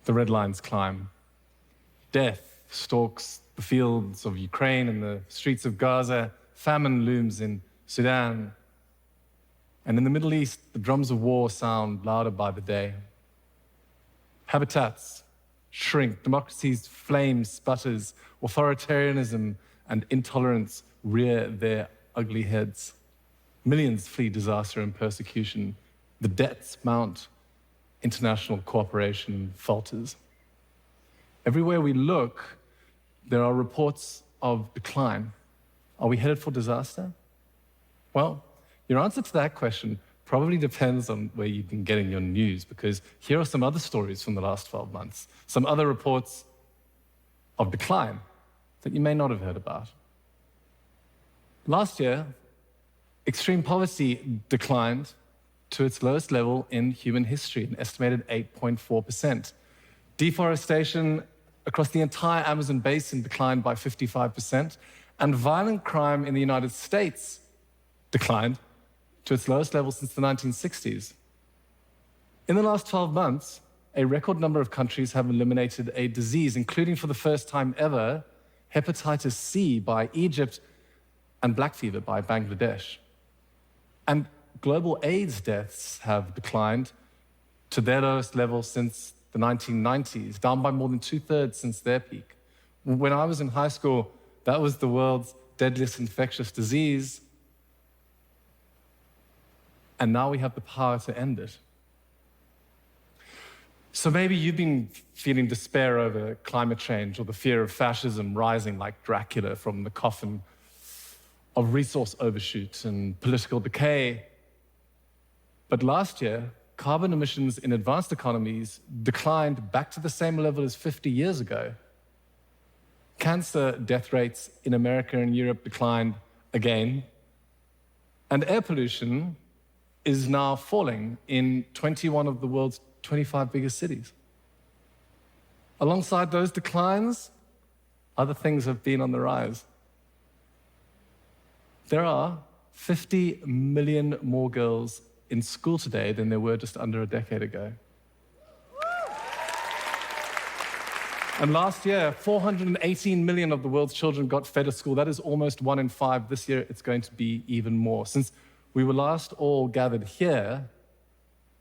The red lines climb. Death stalks the fields of Ukraine and the streets of Gaza. Famine looms in Sudan. And in the Middle East, the drums of war sound louder by the day. Habitats shrink, democracy's flame sputters, authoritarianism and intolerance rear their ugly heads. Millions flee disaster and persecution. The debts mount. International cooperation falters. Everywhere we look, there are reports of decline. Are we headed for disaster? Well, your answer to that question probably depends on where you've been getting your news, because here are some other stories from the last 12 months, some other reports of decline that you may not have heard about. Last year, extreme poverty declined to its lowest level in human history, an estimated 8.4%. Deforestation across the entire Amazon basin declined by 55%, and violent crime in the United States declined to its lowest level since the 1960s. In the last 12 months, a record number of countries have eliminated a disease, including for the first time ever, hepatitis C by Egypt and black fever by Bangladesh. And global AIDS deaths have declined to their lowest level since the 1990s, down by more than 2/3 since their peak. When I was in high school, that was the world's deadliest infectious disease. And now we have the power to end it. So maybe you've been feeling despair over climate change or the fear of fascism rising like Dracula from the coffin of resource overshoot and political decay. But last year, carbon emissions in advanced economies declined back to the same level as 50 years ago. Cancer death rates in America and Europe declined again. And air pollution is now falling in 21 of the world's 25 biggest cities. Alongside those declines, other things have been on the rise. There are 50 million more girls in school today than there were just under a decade ago. And last year, 418 million of the world's children got fed at school. That is almost 1 in 5. This year, it's going to be even more. Since we were last all gathered here,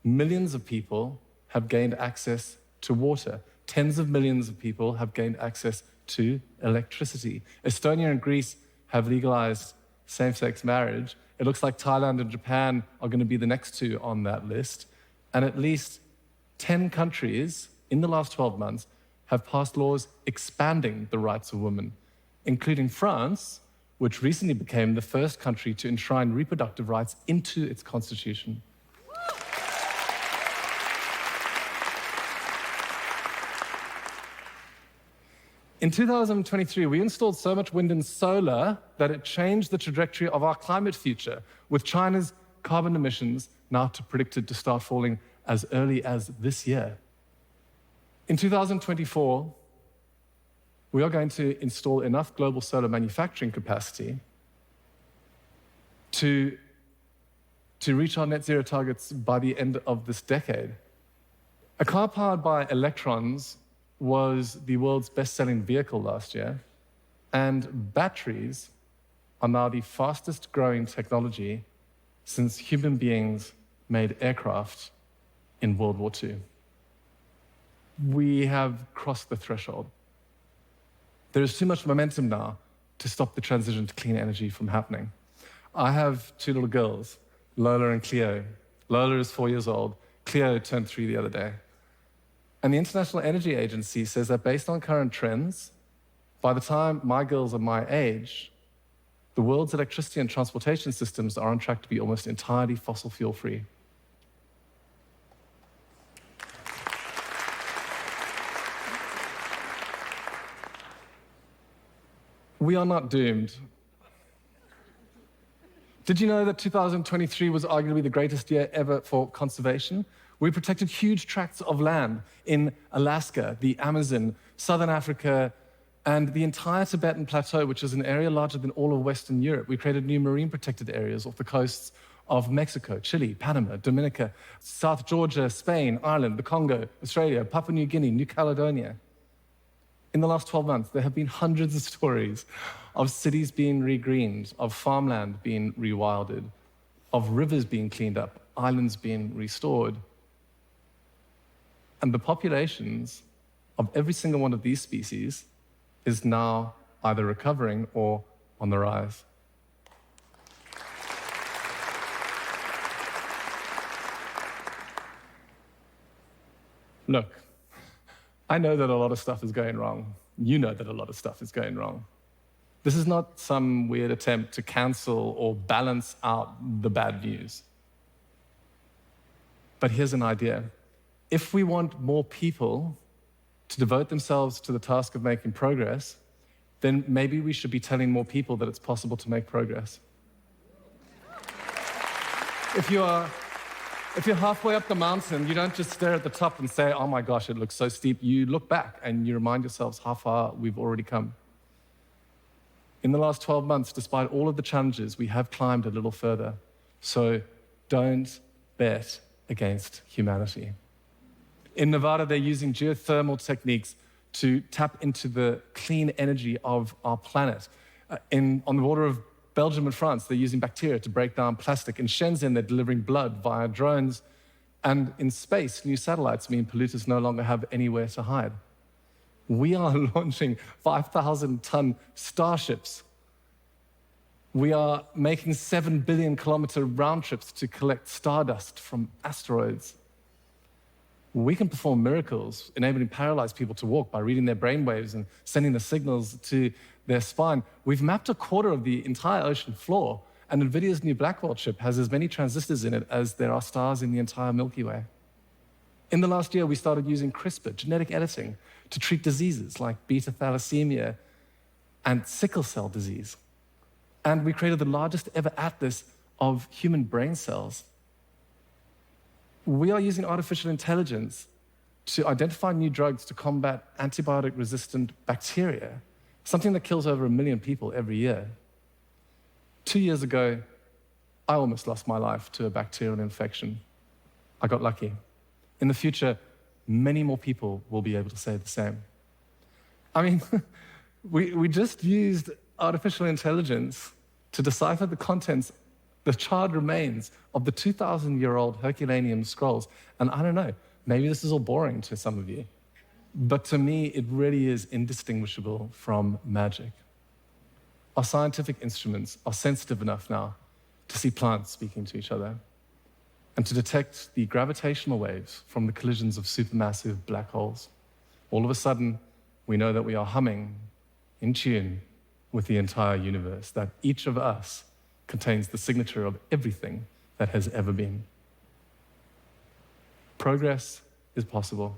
millions of people have gained access to water. Tens of millions of people have gained access to electricity. Estonia and Greece have legalized same-sex marriage. It looks like Thailand and Japan are going to be the next two on that list. And at least 10 countries in the last 12 months have passed laws expanding the rights of women, including France, which recently became the first country to enshrine reproductive rights into its constitution. In 2023, we installed so much wind and solar that it changed the trajectory of our climate future, with China's carbon emissions now predicted to start falling as early as this year. In 2024, we are going to install enough global solar manufacturing capacity to reach our net zero targets by the end of this decade. A car powered by electrons was the world's best-selling vehicle last year, and batteries are now the fastest-growing technology since human beings made aircraft in World War II. We have crossed the threshold. There is too much momentum now to stop the transition to clean energy from happening. I have two little girls, Lola and Cleo. Lola is 4 years old. Cleo turned 3 the other day. And the International Energy Agency says that based on current trends, by the time my girls are my age, the world's electricity and transportation systems are on track to be almost entirely fossil fuel free. We are not doomed. Did you know that 2023 was arguably the greatest year ever for conservation? We protected huge tracts of land in Alaska, the Amazon, Southern Africa, and the entire Tibetan Plateau, which is an area larger than all of Western Europe. We created new marine protected areas off the coasts of Mexico, Chile, Panama, Dominica, South Georgia, Spain, Ireland, the Congo, Australia, Papua New Guinea, New Caledonia. In the last 12 months, there have been hundreds of stories of cities being regreened, of farmland being rewilded, of rivers being cleaned up, islands being restored. And the populations of every single one of these species is now either recovering or on the rise. Look, I know that a lot of stuff is going wrong. You know that a lot of stuff is going wrong. This is not some weird attempt to cancel or balance out the bad news. But here's an idea. If we want more people to devote themselves to the task of making progress, then maybe we should be telling more people that it's possible to make progress. If you're halfway up the mountain, you don't just stare at the top and say, oh my gosh, it looks so steep. You look back and you remind yourselves how far we've already come. In the last 12 months, despite all of the challenges, we have climbed a little further. So don't bet against humanity. In Nevada, they're using geothermal techniques to tap into the clean energy of our planet. On the border of Belgium and France, they're using bacteria to break down plastic. In Shenzhen, they're delivering blood via drones. And in space, new satellites mean polluters no longer have anywhere to hide. We are launching 5,000-ton starships. We are making 7 billion kilometer round trips to collect stardust from asteroids. We can perform miracles, enabling paralyzed people to walk by reading their brainwaves and sending the signals to their spine. We've mapped a quarter of the entire ocean floor, and NVIDIA's new Blackwell chip has as many transistors in it as there are stars in the entire Milky Way. In the last year, we started using CRISPR, genetic editing, to treat diseases like beta thalassemia and sickle cell disease. And we created the largest ever atlas of human brain cells. We are using artificial intelligence to identify new drugs to combat antibiotic-resistant bacteria, something that kills over 1 million people every year. 2 years ago, I almost lost my life to a bacterial infection. I got lucky. In the future, many more people will be able to say the same. I mean, we just used artificial intelligence to decipher the contents, the charred remains of the 2,000-year-old Herculaneum scrolls. And I don't know, maybe this is all boring to some of you, but to me, it really is indistinguishable from magic. Our scientific instruments are sensitive enough now to see plants speaking to each other and to detect the gravitational waves from the collisions of supermassive black holes. All of a sudden, we know that we are humming in tune with the entire universe, that each of us contains the signature of everything that has ever been. Progress is possible.